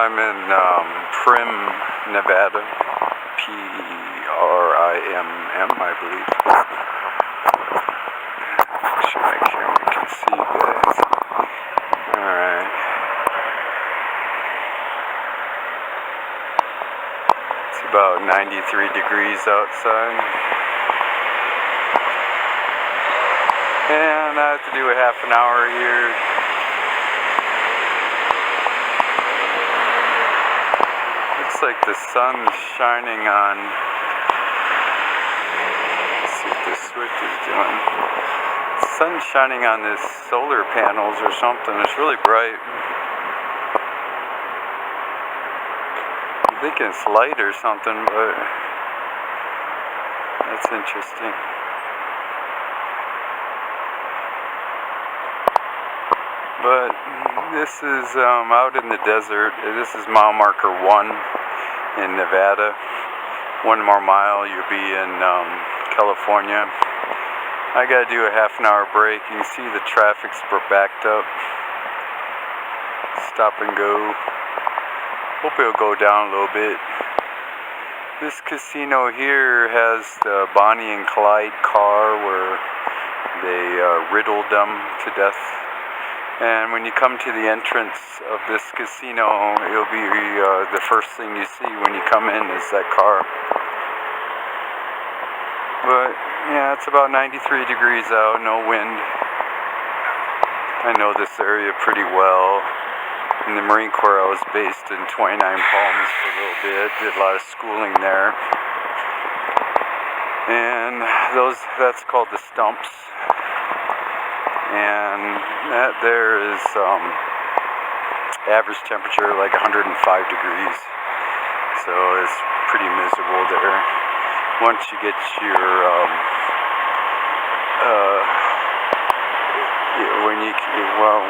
I'm in Primm, Nevada. P-R-I-M-M, I believe. Make sure my camera can see you guys. Alright. It's about 93 degrees outside. And I have to do a half an hour here. Looks like the sun's shining on. Let's see what this switch is doing. The sun's shining on these solar panels or something. It's really bright. I'm thinking it's light or something, but that's interesting. But this is out in the desert. This is mile marker 1 in Nevada. 1 more mile, you'll be in California. I gotta do a half an hour break. You can see the traffic's backed up. Stop and go. Hope it'll go down a little bit. This casino here has the Bonnie and Clyde car where they riddled them to death. And when you come to the entrance of this casino, it'll be the first thing you see when you come in is that car. But yeah, it's about 93 degrees out, no wind. I know this area pretty well. In the Marine Corps, I was based in 29 Palms for a little bit, did a lot of schooling there. And that's called the Stumps. And that there is average temperature like 105 degrees. So it's pretty miserable there. Once you get your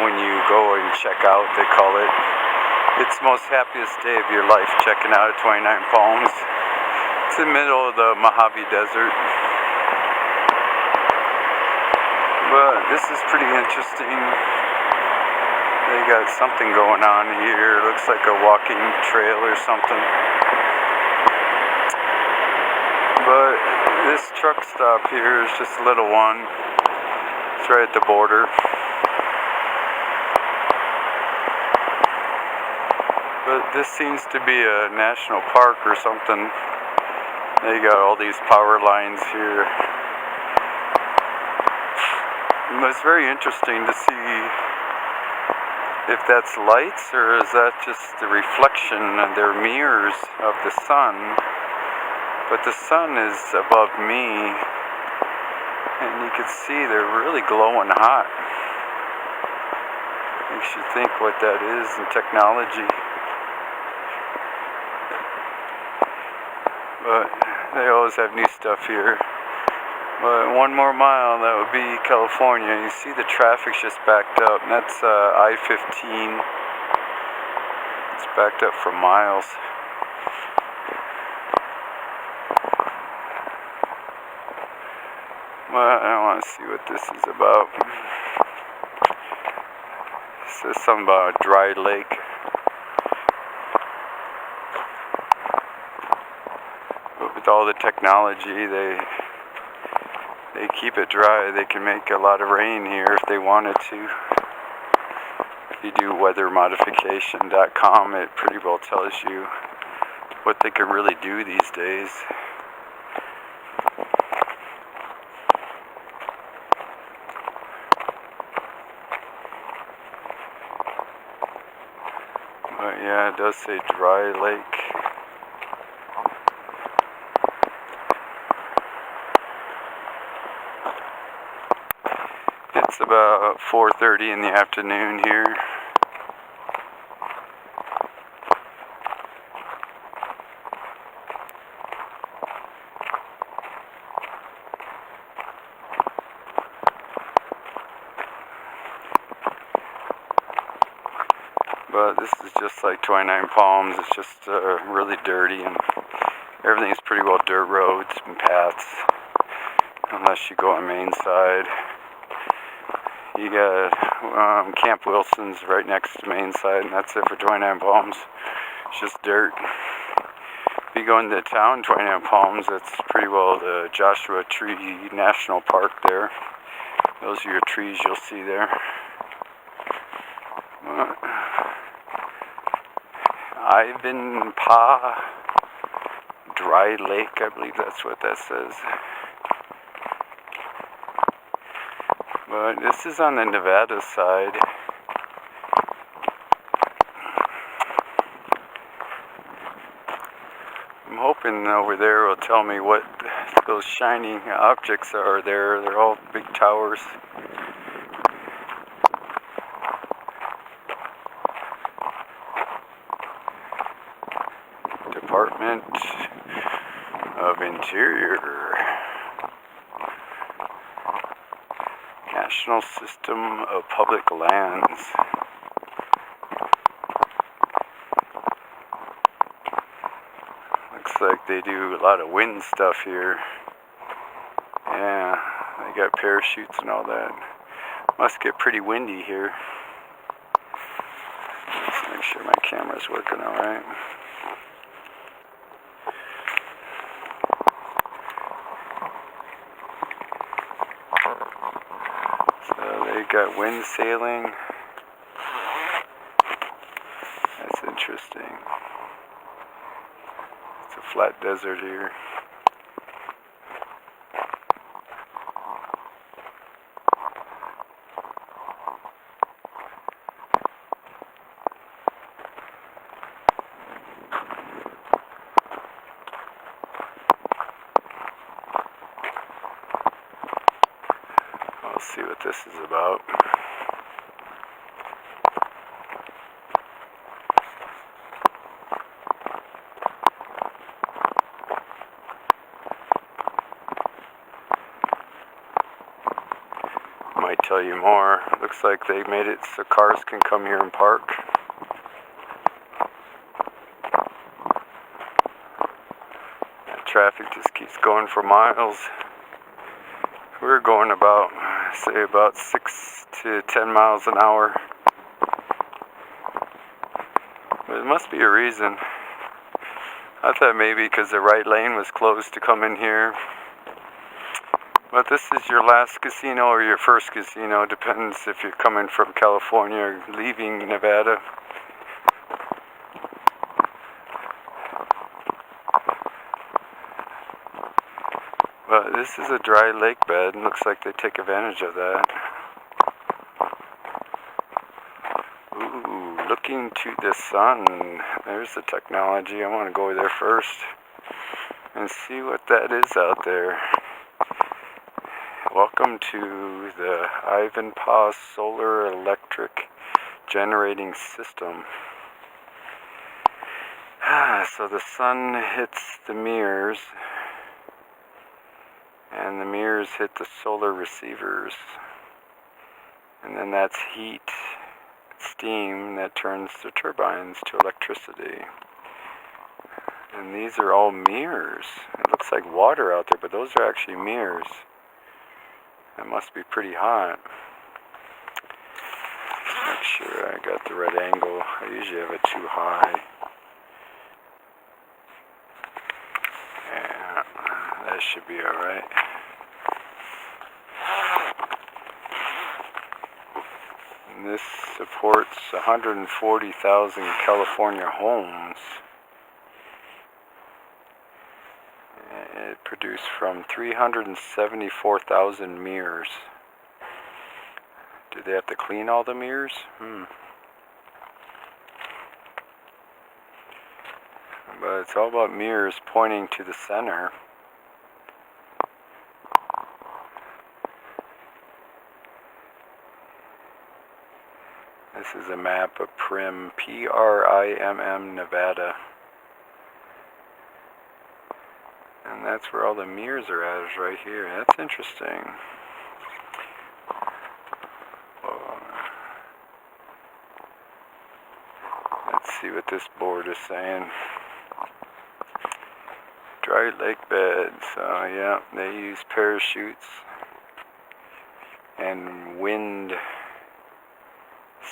when you go and check out, they call it, it's the most happiest day of your life checking out at 29 Palms. It's in the middle of the Mojave Desert. But this is pretty interesting. They got something going on here. Looks like a walking trail or something. But this truck stop here is just a little one. It's right at the border. But this seems to be a national park or something. They got all these power lines here. It's very interesting to see if that's lights or is that just the reflection of their mirrors of the sun. But the sun is above me and you can see they're really glowing hot. Makes you think what that is in technology. But they always have new stuff here. But 1 more mile, that would be California. You see the traffic's just backed up. And that's I-15. It's backed up for miles. Well, I want to see what this is about. It says something about a dry lake. But with all the technology, they keep it dry. They can make a lot of rain here if they wanted to. If you do weathermodification.com, it pretty well tells you what they can really do these days. But yeah, it does say dry lake. It's about 4:30 in the afternoon here. But this is just like 29 Palms. It's just really dirty and everything's pretty well dirt roads and paths. Unless you go on Main side. You got Camp Wilson's right next to Main side, and that's it for 29 Palms. It's just dirt. If you go into town, 29 Palms, that's pretty well the Joshua Tree National Park there. Those are your trees you'll see there. Ivanpah Dry Lake, I believe that's what that says. But this is on the Nevada side. I'm hoping over there will tell me what those shining objects are there. They're all big towers. Department of Interior. National System of Public Lands. Looks like they do a lot of wind stuff here. Yeah, they got parachutes and all that. Must get pretty windy here. Let's make sure my camera's working alright. They got wind sailing. That's interesting. It's a flat desert here. We'll see what this is about. Might tell you more. Looks like they made it so cars can come here and park. That traffic just keeps going for miles. We're going about, say, about 6 to 10 miles an hour. But there must be a reason. I thought maybe because the right lane was closed to come in here. But this is your last casino or your first casino. Depends if you're coming from California or leaving Nevada. But this is a dry lake bed. Looks like they take advantage of that. Ooh, looking to the sun. There's the technology. I want to go there first and see what that is out there. Welcome to the Ivanpah Solar Electric Generating System. So the sun hits the mirrors, and the mirrors hit the solar receivers, and then that's heat, steam that turns the turbines to electricity. And these are all mirrors. It looks like water out there, but those are actually mirrors. That must be pretty hot. Make sure I got the right angle. I usually have it too high. Yeah, that should be alright. And this supports 140,000 California homes. It produced from 374,000 mirrors. Do they have to clean all the mirrors? But it's all about mirrors pointing to the center. This is a map of Primm, P-R-I-M-M, Nevada. And that's where all the mirrors are at, is right here. That's interesting. Let's see what this board is saying. Dry lake bed. So yeah, they use parachutes and wind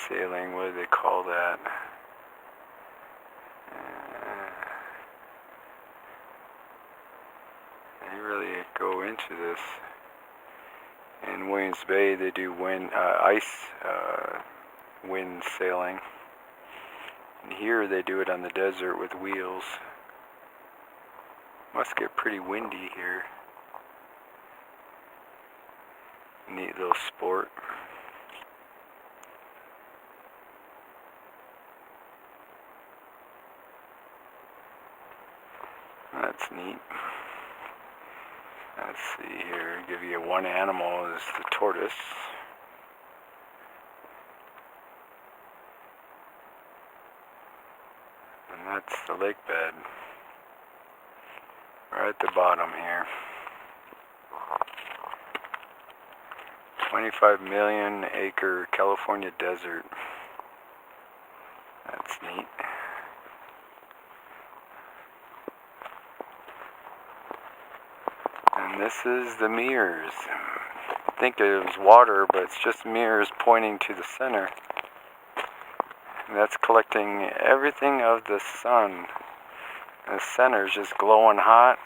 sailing. What do they call that? really go into this. In Williams Bay, they do ice wind sailing. And here they do it on the desert with wheels. Must get pretty windy here. Neat little sport. That's neat. Let's see here. Give you one animal is the tortoise. And that's the lake bed. Right at the bottom here. 25 million acre California desert. That's neat. And this is the mirrors. I think it was water, but it's just mirrors pointing to the center. And that's collecting everything of the sun. And the center is just glowing hot.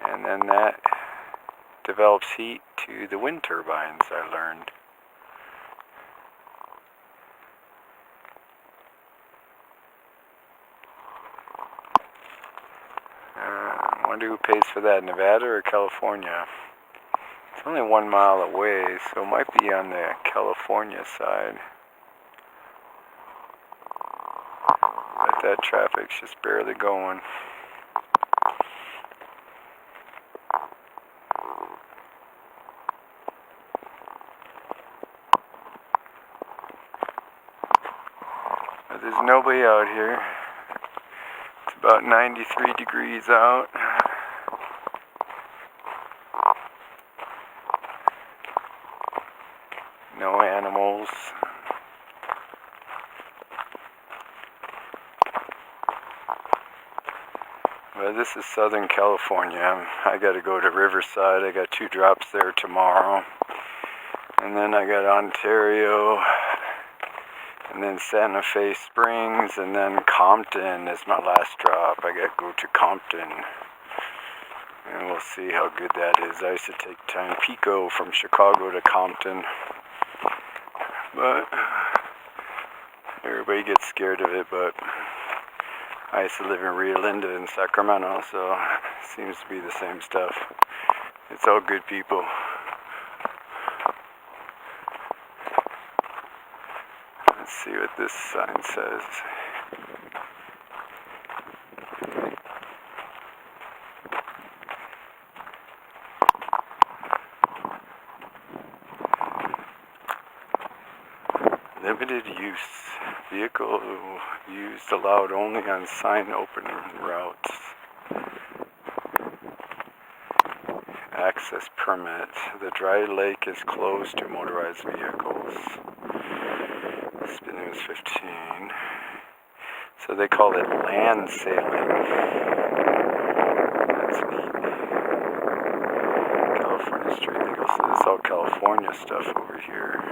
And then that develops heat to the wind turbines, I learned. I wonder who pays for that, Nevada or California? It's only 1 mile away, so it might be on the California side. But that traffic's just barely going. But there's nobody out here. It's about 93 degrees out. No animals. But this is Southern California. I gotta go to Riverside. I got 2 drops there tomorrow. And then I got Ontario. And then Santa Fe Springs. And then Compton is my last drop. I gotta go to Compton. And we'll see how good that is. I used to take Tampico from Chicago to Compton. But everybody gets scared of it, but I used to live in Rio Linda in Sacramento, so it seems to be the same stuff. It's all good people. Let's see what this sign says. Limited use. Vehicle used allowed only on sign opening routes. Access permit. The dry lake is closed to motorized vehicles. Spinning was 15. So they call it land sailing. That's neat. California street legal. So this is all California stuff over here.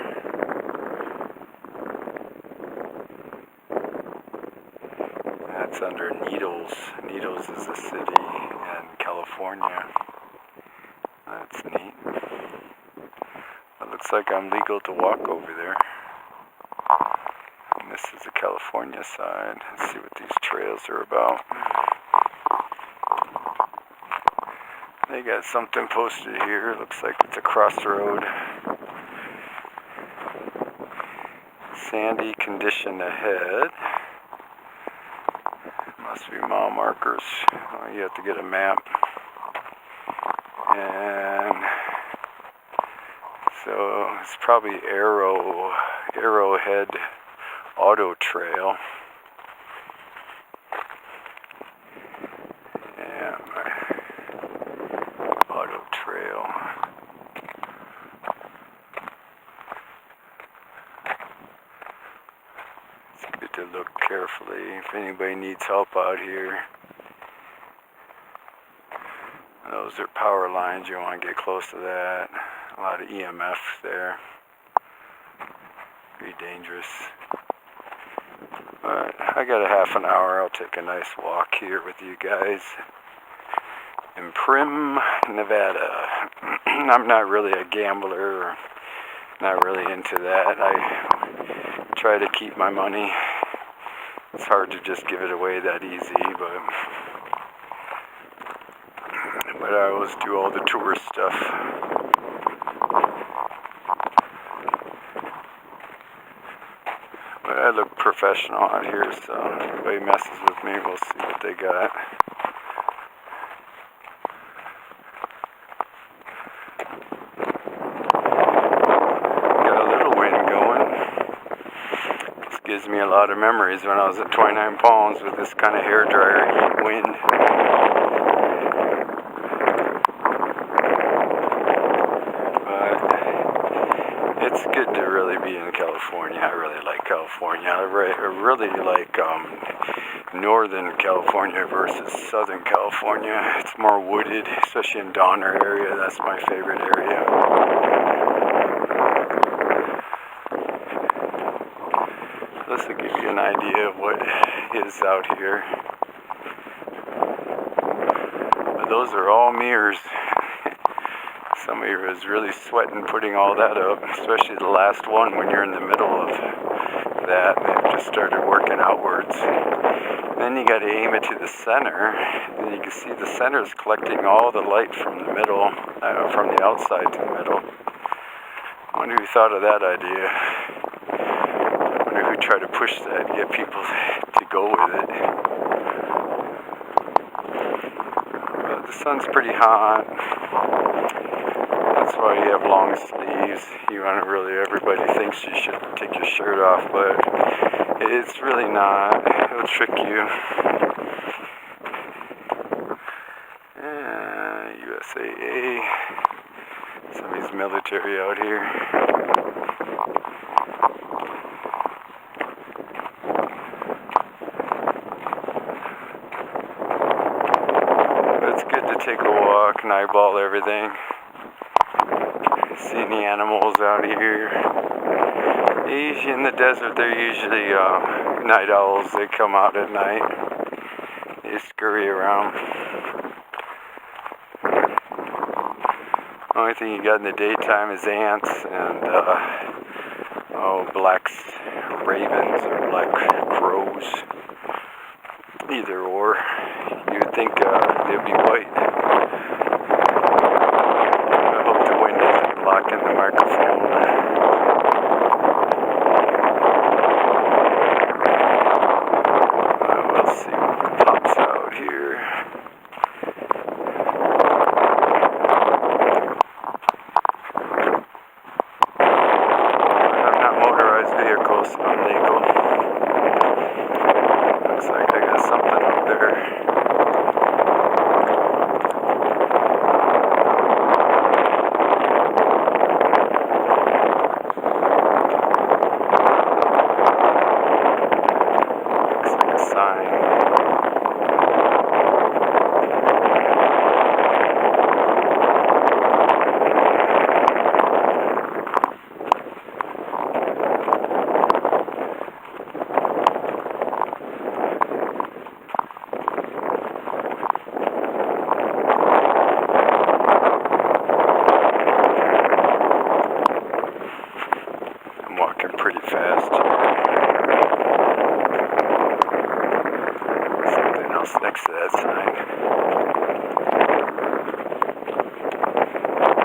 That's under Needles. Needles is a city in California. That's neat. It looks like I'm legal to walk over there. And this is the California side. Let's see what these trails are about. They got something posted here. Looks like it's a crossroad. Sandy condition ahead. Must be mile markers. Oh, you have to get a map. And so it's probably Arrowhead Auto Trail. Yeah, Auto Trail. It's good to look carefully if anybody needs help out here. Those are power lines, you want to get close to that. A lot of EMF there. Pretty dangerous. But I got a half an hour. I'll take a nice walk here with you guys. in Primm, Nevada. I'm not really a gambler, or not really into that. I try to keep my money. It's hard to just give it away that easy, but I always do all the tourist stuff. But I look professional out here, so if anybody messes with me, we'll see what they got. Gives me a lot of memories when I was at 29 Palms with this kind of hairdryer heat wind. But it's good to really be in California. I really like California. I really like Northern California versus Southern California. It's more wooded, especially in Donner area. That's my favorite area. This will give you an idea of what is out here. But those are all mirrors. Somebody was really sweating putting all that up, especially the last one when you're in the middle of that and it just started working outwards. Then you got to aim it to the center, and you can see the center is collecting all the light from the middle, from the outside to the middle. I wonder who thought of that idea. Who try to push that, get people to go with it. But the sun's pretty hot. That's why you have long sleeves. You want to really, everybody thinks you should take your shirt off, but it's really not. It'll trick you. USAA. Somebody's military out here. Take a walk and eyeball everything. See any animals out here. In the desert, they're usually night owls. They come out at night. They scurry around. Only thing you got in the daytime is ants and black ravens or black crows. Either or. You would think they'd be white. I hope the wind doesn't lock in the microphone. We'll see what pops out here. I'm not motorized vehicles, so I'm legal. Looks like I got something up there. Next to that sign.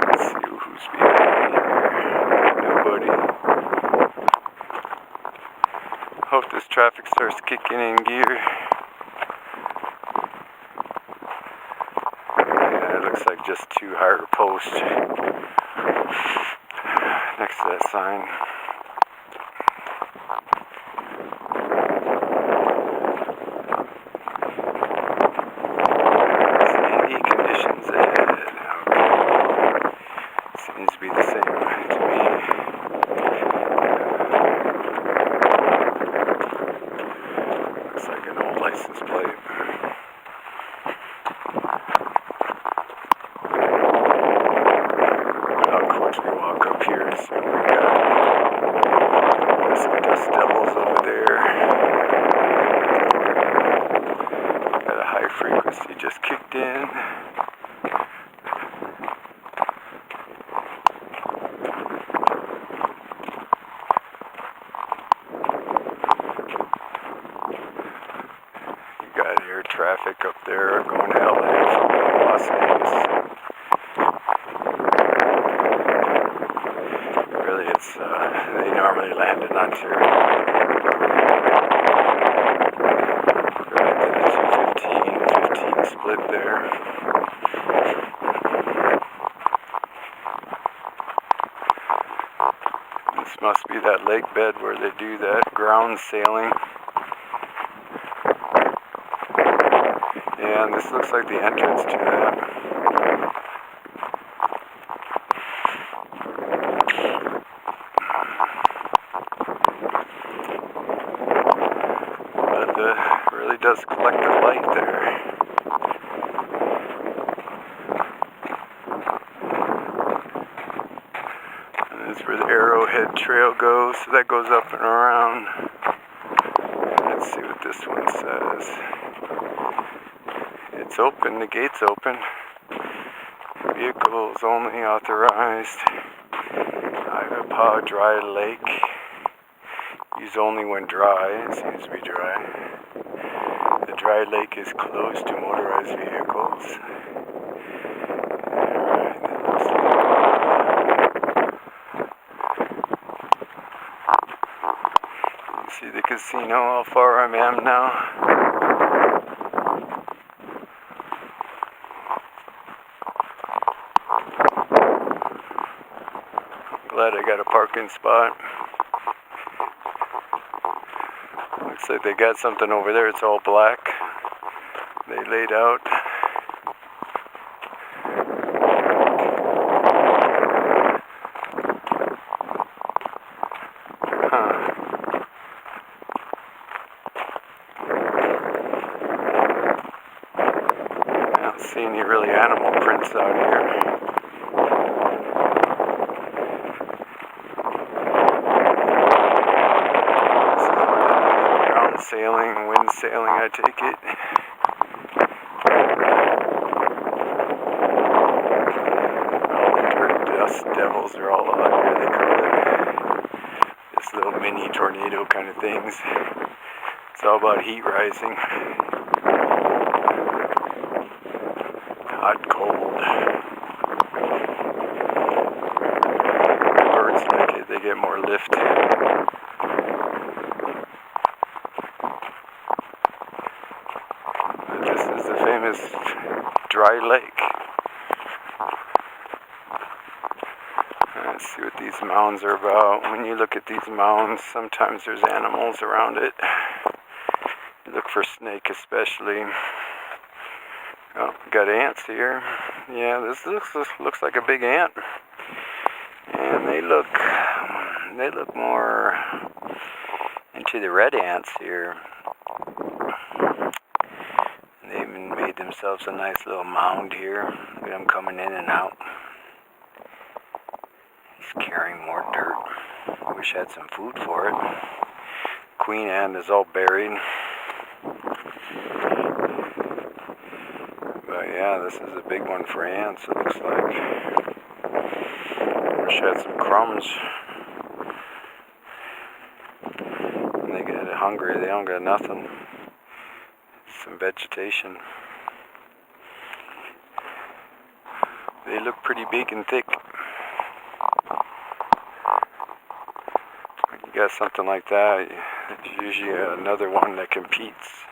Let's see who's behind me. Nobody. Hope this traffic starts kicking in gear. Yeah, it looks like just two higher posts next to that sign. License plate. Of course, we walk up here, so we got some dust devils over there. Got a high frequency just kicked in. traffic up there going to LA from Las Vegas. Really, it's they normally land in Ontario. Right to the 215 split there. This must be that lake bed where they do that ground sailing. Yeah, and this looks like the entrance to that. But it really does collect the light there. And that's where the Arrowhead Trail goes, so that goes up and around. Let's see what this one says. It's open, the gate's open. Vehicles only authorized. Agapaw Dry Lake. Used only when dry. It seems to be dry. The dry lake is closed to motorized vehicles. You see the casino, how far I am now. Glad I got a parking spot. Looks like they got something over there. It's all black. They laid out. I don't see any really animal prints out here. Sailing, wind sailing, I take it. All the dust devils are all out here, they call it. Just little mini tornado kind of things. It's all about heat rising. Hot, cold. Birds like it, they get more lift. Famous dry lake. Let's see what these mounds are about. When you look at these mounds, sometimes there's animals around it. You look for snake especially. Oh, got ants here. Yeah, this looks like a big ant. And they look more into the red ants here. They even made themselves a nice little mound here. Look at them coming in and out. He's carrying more dirt. Wish I had some food for it. Queen ant is all buried. But yeah, this is a big one for ants, it looks like. Wish I had some crumbs. When they get hungry, they don't got nothing. Some vegetation. They look pretty big and thick. When you got something like that, it's usually another one that competes.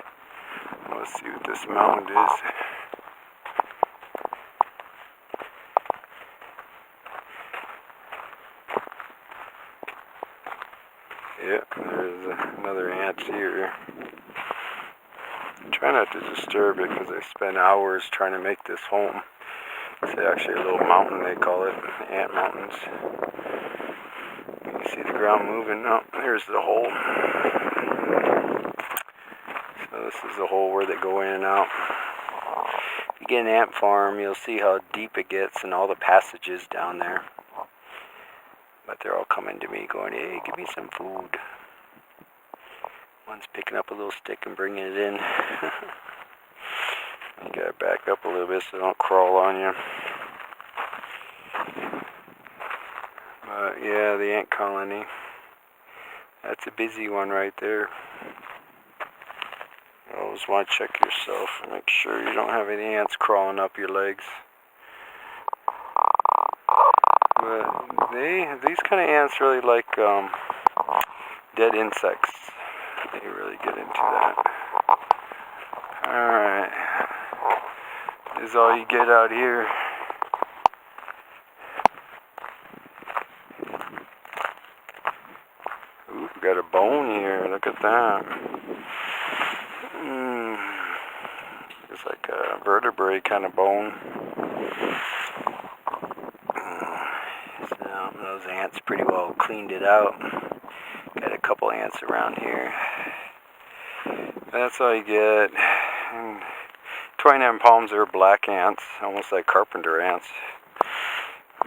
Let's see what this mound is. Yep, there's another ant here. Try not to disturb it because I spent hours trying to make this home. It's actually a little mountain, they call it, ant mountains. You see the ground moving? Oh, there's the hole. So this is the hole where they go in and out. If you get an ant farm, you'll see how deep it gets and all the passages down there. But they're all coming to me going, hey, give me some food. One's picking up a little stick and bringing it in. You gotta back up a little bit so they don't crawl on you. But yeah, the ant colony. That's a busy one right there. always want to check yourself and make sure you don't have any ants crawling up your legs. But these kind of ants really like dead insects. They really get into that. Alright. This is all you get out here. Ooh, we got a bone here. Look at that. It's like a vertebrae kind of bone. So those ants pretty well cleaned it out. Got a couple ants around here. That's all you get. And 29 palms are black ants, almost like carpenter ants.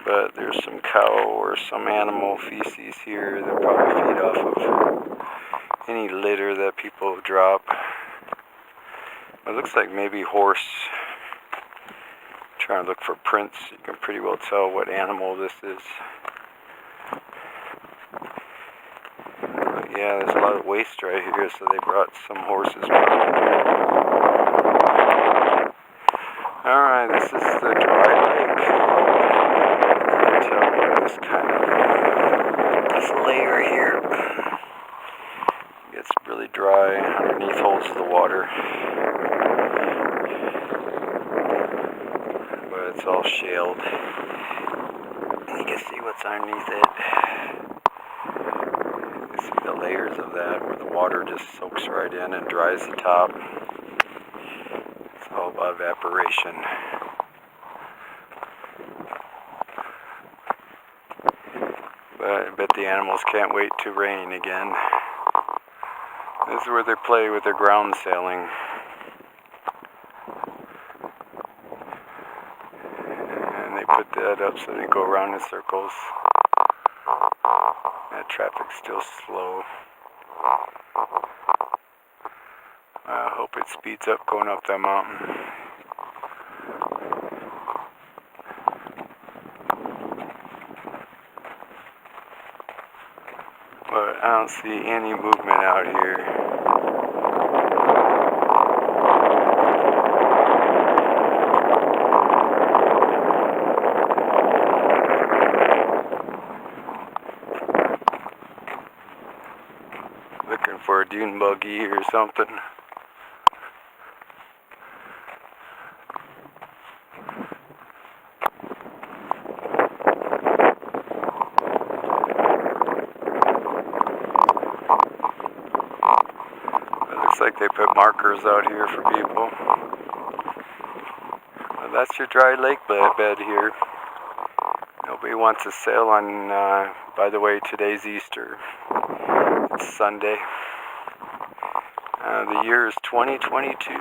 But there's some cow or some animal feces here that probably feed off of any litter that people drop. It looks like maybe horse. Trying to look for prints. You can pretty well tell what animal this is. But yeah, there's a lot of waste right here, so they brought some horses. Alright, this is the dry lake. Tell you this kind of this layer here gets really dry. Underneath holds the water. But it's all shaled. You can see what's underneath it. You can see the layers of that where the water just soaks right in and dries the top. It's all by evaporation. But I bet the animals can't wait to rain again. This is where they play with their ground sailing. And they put that up so they go around in circles. That traffic's still slow. I hope it speeds up going up that mountain. But I don't see any movement out here. Looking for a dune buggy or something. Like they put markers out here for people. Well, that's your dry lake bed here. Nobody wants to sail on, by the way, today's Easter. It's Sunday. The year is 2022.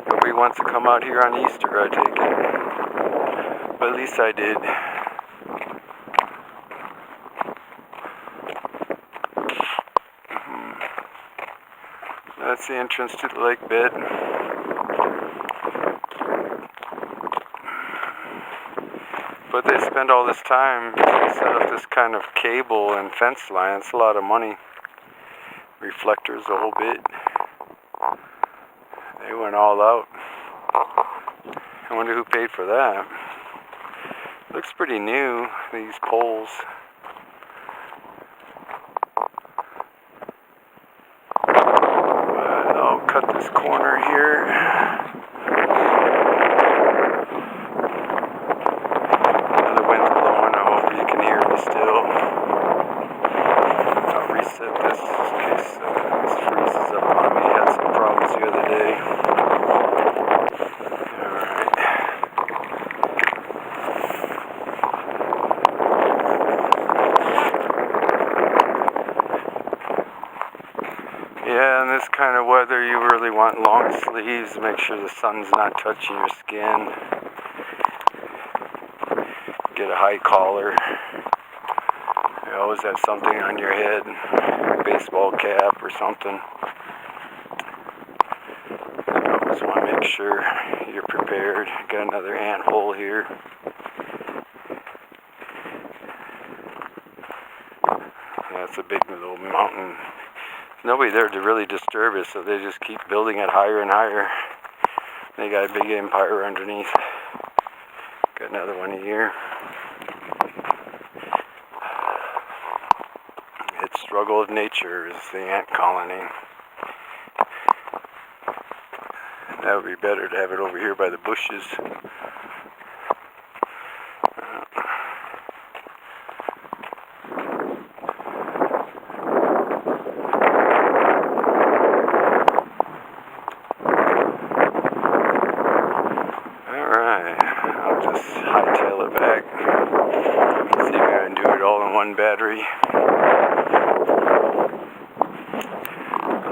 Nobody wants to come out here on Easter, I take it. But at least I did. That's the entrance to the lake bed. But they spend all this time to set up this kind of cable and fence line. It's a lot of money. Reflectors, the whole bit. They went all out. I wonder who paid for that. Looks pretty new, these poles. Cut this corner here. The wind's blowing. I hope you can hear me still. I'll reset this in case this freezes up on me. Had some problems the other day. Alright. Yeah, in this kind of weather you really want long sleeves, make sure the sun's not touching your skin. Get a high collar. You always have something on your head, a baseball cap or something. You always want to make sure you're prepared. Got another ant hole here. That's a big little mountain nobody there to really disturb it, so they just keep building it higher and higher. They got a big empire underneath. Got another one here. It's struggle of nature is the ant colony. That would be better to have it over here by the bushes. Hightail it back. See if I can do it all in one battery.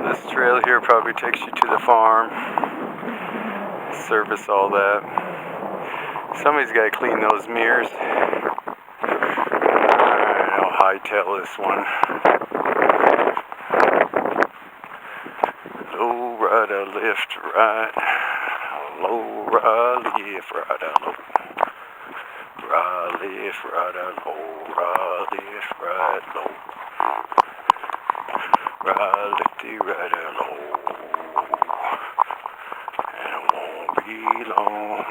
This trail here probably takes you to the farm. Service all that. Somebody's got to clean those mirrors. Alright, I'll hightail this one. Low rider, left, right. Low rider, left, right, low. Right, left, right, low. Right, left, right, low. Right, lefty, right, low. And it won't be long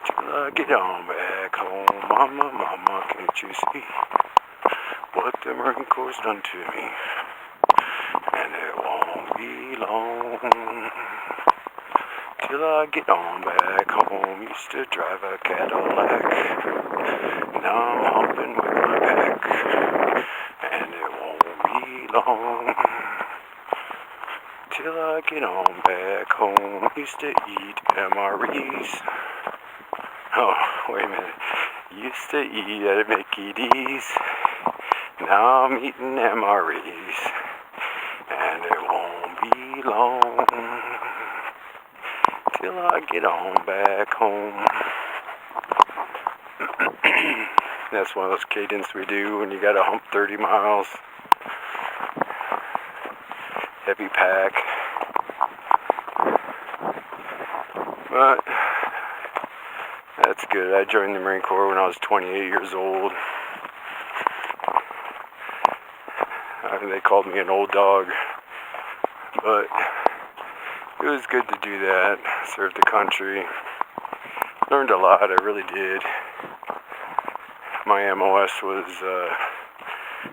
till I get on back home. Mama, mama, can't you see what the Marine Corps done to me? And it won't be long till I get on back home. Used to drive a Cadillac, now I'm hopping with my pack. And it won't be long till I get on back home. Used to eat MREs. Oh, wait a minute. Used to eat at Mickey D's. Now I'm eating MREs. And it won't be long till I get on back home. That's one of those cadence we do when you gotta hump 30 miles. Heavy pack. But that's good. I joined the Marine Corps when I was 28 years old. They called me an old dog. But it was good to do that. Served the country. Learned a lot, I really did. My MOS was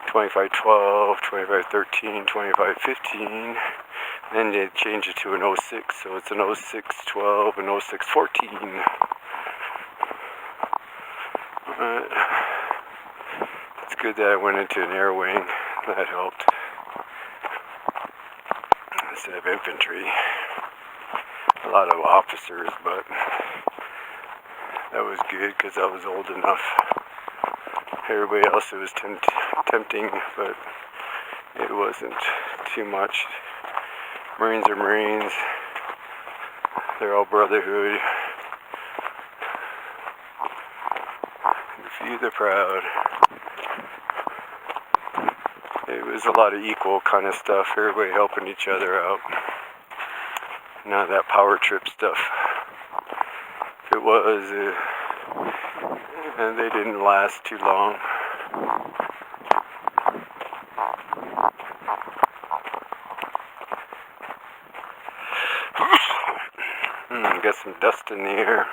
2512, 2513, 2515. Then they changed it to an 06, so it's an 0612 and 0614. It's good that I went into an air wing. That helped. Instead of infantry. A lot of officers, but that was good because I was old enough. Everybody else, it was tempting, but it wasn't too much. Marines are Marines. They're all brotherhood. The few, the proud. It was a lot of equal kind of stuff. Everybody helping each other out. None of that power trip stuff. If it was, and they didn't last too long. Got some dust in the air.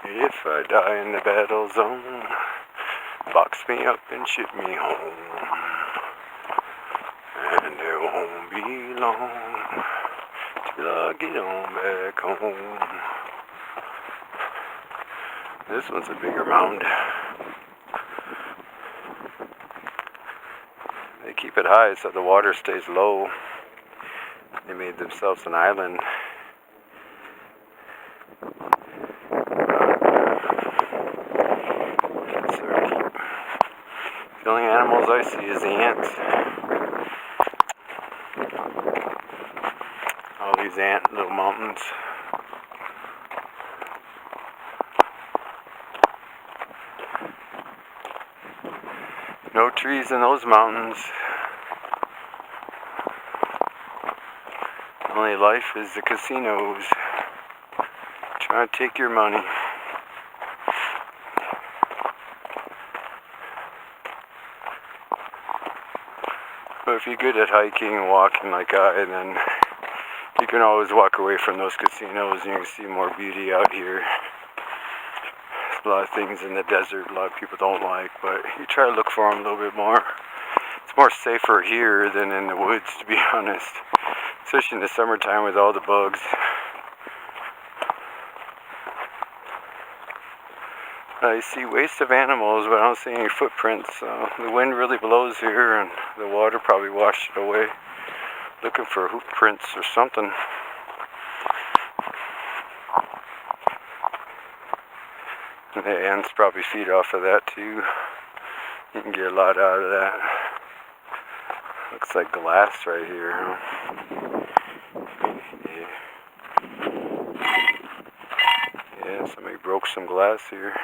If I die in the battle zone, box me up and ship me home. And it won't be long till I get on back home. This one's a bigger mound. They keep it high so the water stays low. They made themselves an island. The only animals I see is the ants. All these ant little mountains. No trees in those mountains. The only life is the casinos. Trying to take your money. But if you're good at hiking and walking like I, then you can always walk away from those casinos and you can see more beauty out here. There's a lot of things in the desert a lot of people don't like, but you try to look for them a little bit more. It's more safer here than in the woods, to be honest. Especially in the summertime with all the bugs. I see waste of animals, but I don't see any footprints. The wind really blows here, and the water probably washed it away. Looking for hoof prints or something. And the ants probably feed off of that too. You can get a lot out of that. Looks like glass right here, huh? Yeah, somebody broke some glass here.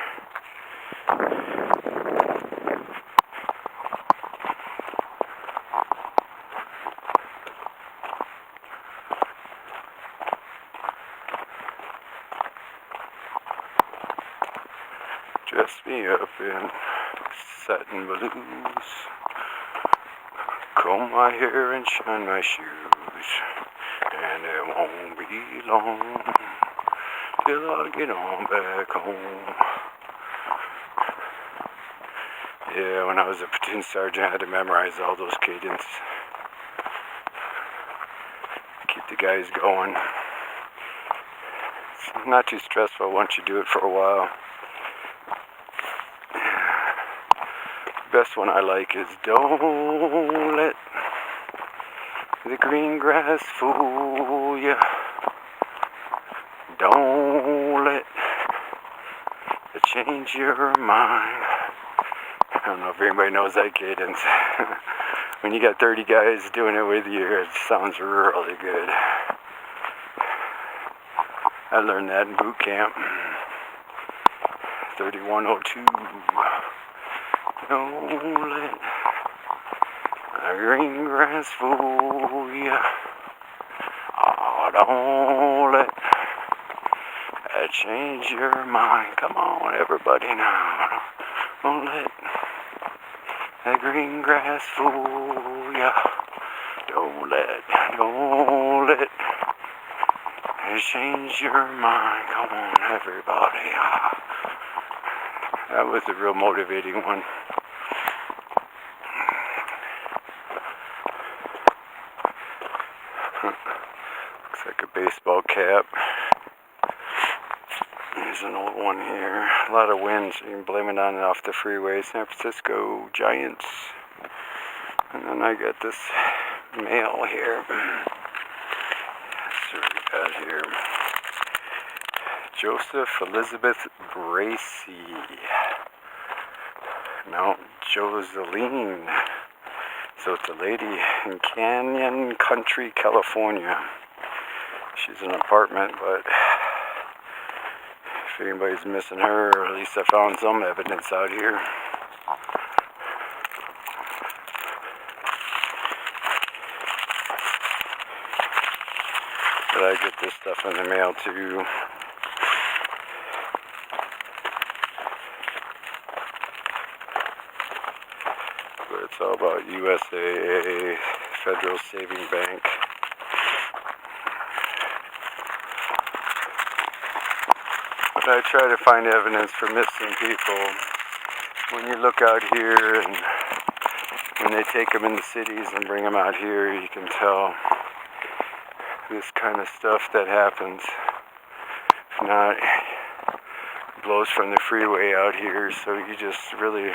Dress me up in satin blues, comb my hair and shine my shoes, and it won't be long till I get on back home. Yeah, when I was a platoon sergeant, I had to memorize all those cadence. Keep the guys going. It's not too stressful once you do it for a while. The best one I like is don't let the green grass fool ya. Don't let it change your mind. I don't know if anybody knows that cadence. When you got 30 guys doing it with you, it sounds really good. I learned that in boot camp. 3102. Don't let the green grass fool ya. Oh, don't let it change your mind. Come on, everybody now. Don't let the green grass fool ya. Don't let it change your mind. Come on, everybody. That was a real motivating one. Looks like a baseball cap. There's an old one here. A lot of wind, so you can blame it on and off the freeway. San Francisco Giants. And then I got this mail here. Let's see what we got here. Joseph Elizabeth Bracy. No, Joseline. So it's a lady in Canyon Country, California. She's in an apartment, but if anybody's missing her, or at least I found some evidence out here. But I get this stuff in the mail too. But it's all about USAA, Federal Saving Bank. But I try to find evidence for missing people. When you look out here and when they take them in the cities and bring them out here, you can tell this kind of stuff that happens. If not, it blows from the freeway out here, so you just really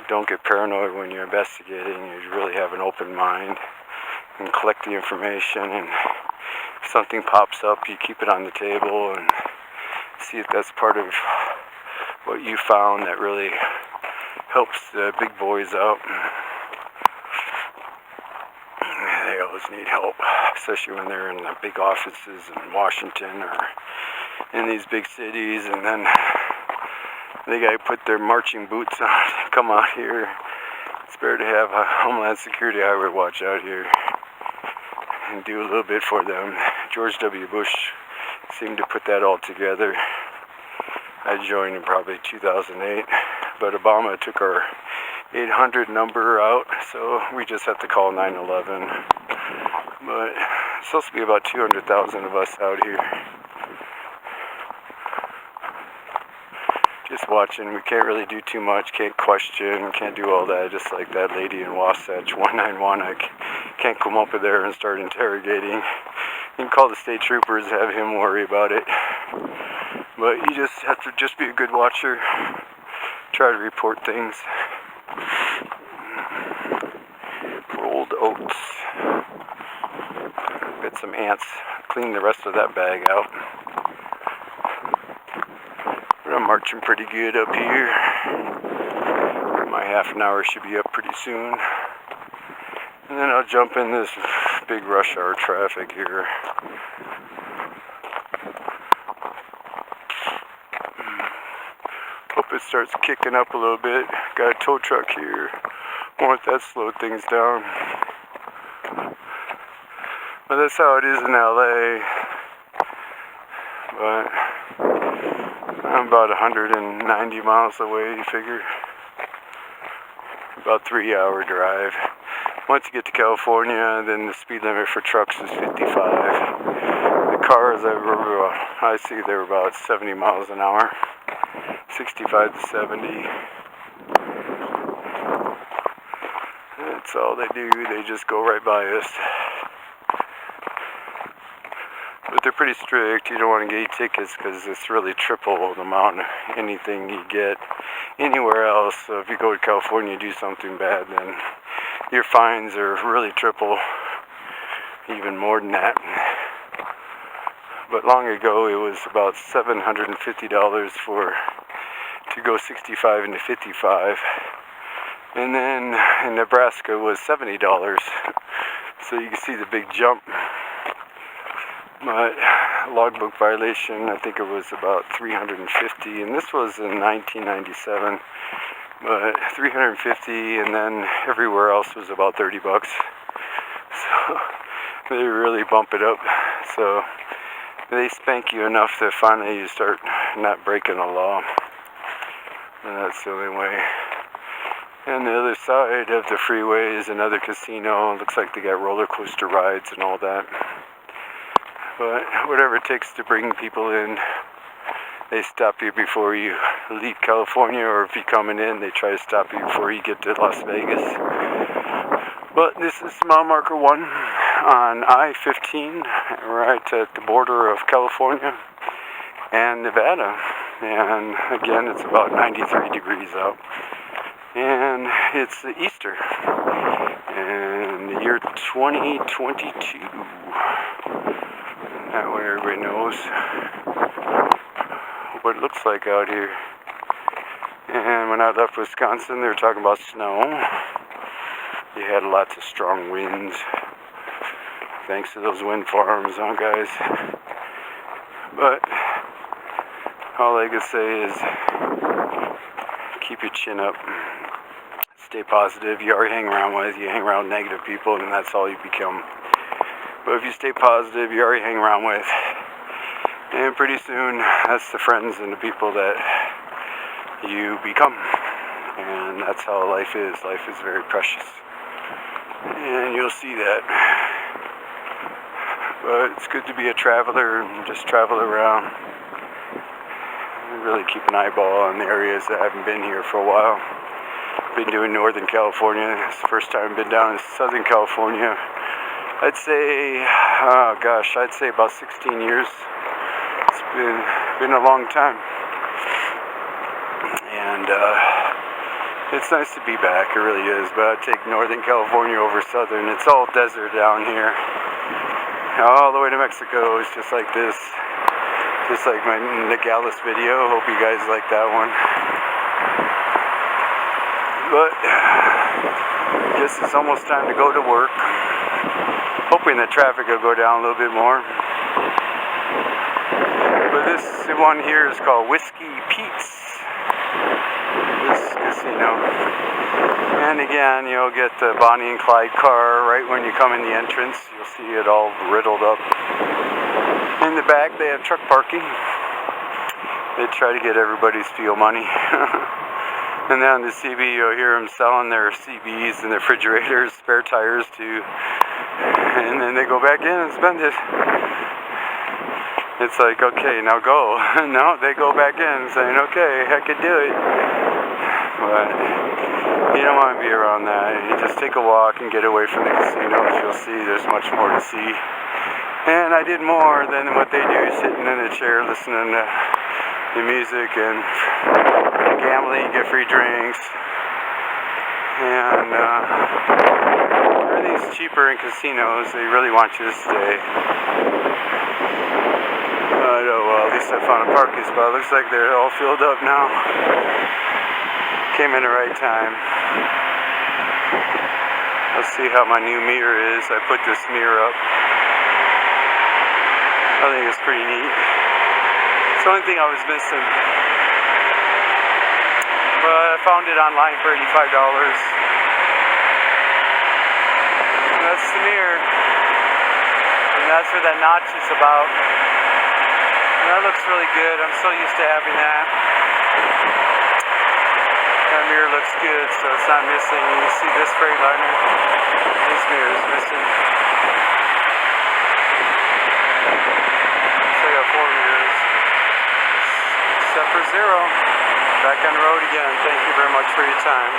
don't get paranoid when you're investigating. You really have an open mind and collect the information, and if something pops up, you keep it on the table and see if that's part of what you found that really helps the big boys out. They always need help, especially when they're in the big offices in Washington or in these big cities, and then they gotta put their marching boots on and come out here. It's better to have a Homeland Security Highway Watch out here and do a little bit for them. George W. Bush seemed to put that all together. I joined in probably 2008, but Obama took our 800 number out, so we just have to call 911. But it's supposed to be about 200,000 of us out here. Just watching. We can't really do too much, can't question, can't do all that, just like that lady in Wasatch 191. I can't come up with there and start interrogating. You can call the state troopers, have him worry about it. But you just have to just be a good watcher, try to report things. Rolled oats. Got some ants. Clean the rest of that bag out. But I'm marching pretty good up here. My half an hour should be up pretty soon. And then I'll jump in this big rush hour traffic here. Hope it starts kicking up a little bit. Got a tow truck here. Won't let that slow things down. But that's how it is in LA. But I'm about 190 miles away, you figure. About 3-hour drive. Once you get to California, then the speed limit for trucks is 55. The cars I see they're about 70 miles an hour. 65 to 70. That's all they do. They just go right by us. But they're pretty strict. You don't want to get tickets because it's really triple the amount of anything you get anywhere else. So if you go to California and do something bad, then your fines are really triple, even more than that. But long ago, it was about $750 to go 65 into 55. And then in Nebraska was $70. So you can see the big jump. My logbook violation, I think it was about $350, and this was in 1997. But $350, and then everywhere else was about $30. So they really bump it up. So they spank you enough that finally you start not breaking the law. And that's the only way. And the other side of the freeway is another casino. It looks like they got roller coaster rides and all that. But whatever it takes to bring people in, they stop you before you leave California, or if you're coming in, they try to stop you before you get to Las Vegas. But this is mile marker 1 on I-15, right at the border of California and Nevada. And again, it's about 93 degrees out. And it's Easter, and the year 2022. That way everybody knows what it looks like out here. And when I left Wisconsin, they were talking about snow. You had lots of strong winds. Thanks to those wind farms, huh, guys? But all I can say is keep your chin up. Stay positive. You already hang around with. You hang around negative people, and that's all you become. But if you stay positive, you already hang around with. And pretty soon, that's the friends and the people that you become. And that's how life is. Life is very precious. And you'll see that. But it's good to be a traveler and just travel around. And really keep an eyeball on the areas that haven't been here for a while. Been doing Northern California. It's the first time I've been down in Southern California. I'd say, I'd say about 16 years. It's been a long time. And it's nice to be back, it really is. But I'd take Northern California over Southern. It's all desert down here. All the way to Mexico is just like this. Just like my Nogales video. Hope you guys like that one. But I guess it's almost time to go to work. Hoping the traffic will go down a little bit more. But this one here is called Whiskey Pete's. This casino. And again, you'll get the Bonnie and Clyde car right when you come in the entrance. You'll see it all riddled up. In the back, they have truck parking. They try to get everybody's fuel money. And then on the CB, you'll hear them selling their CBs and their refrigerators, spare tires too. And then they go back in and spend it. It's like, okay, now go. No, they go back in saying, okay, I could do it. But you don't want to be around that. You just take a walk and get away from the casinos. You'll see there's much more to see. And I did more than what they do, sitting in a chair listening to the music and gambling, get free drinks. And everything's cheaper in casinos. They really want you to stay. Well, at least I found a parking spot. Looks like they're all filled up now. Came in the right time. Let's see how my new mirror is. I put this mirror up. I think it's pretty neat. It's the only thing I was missing. But I found it online for $85. And that's the mirror. And that's where that notch is about. And that looks really good. I'm so used to having that. That mirror looks good, so it's not missing. You see this Freightliner? This mirror is missing. So I got 4 mirrors. Except for 0. Back on the road again. Thank you very much for your time.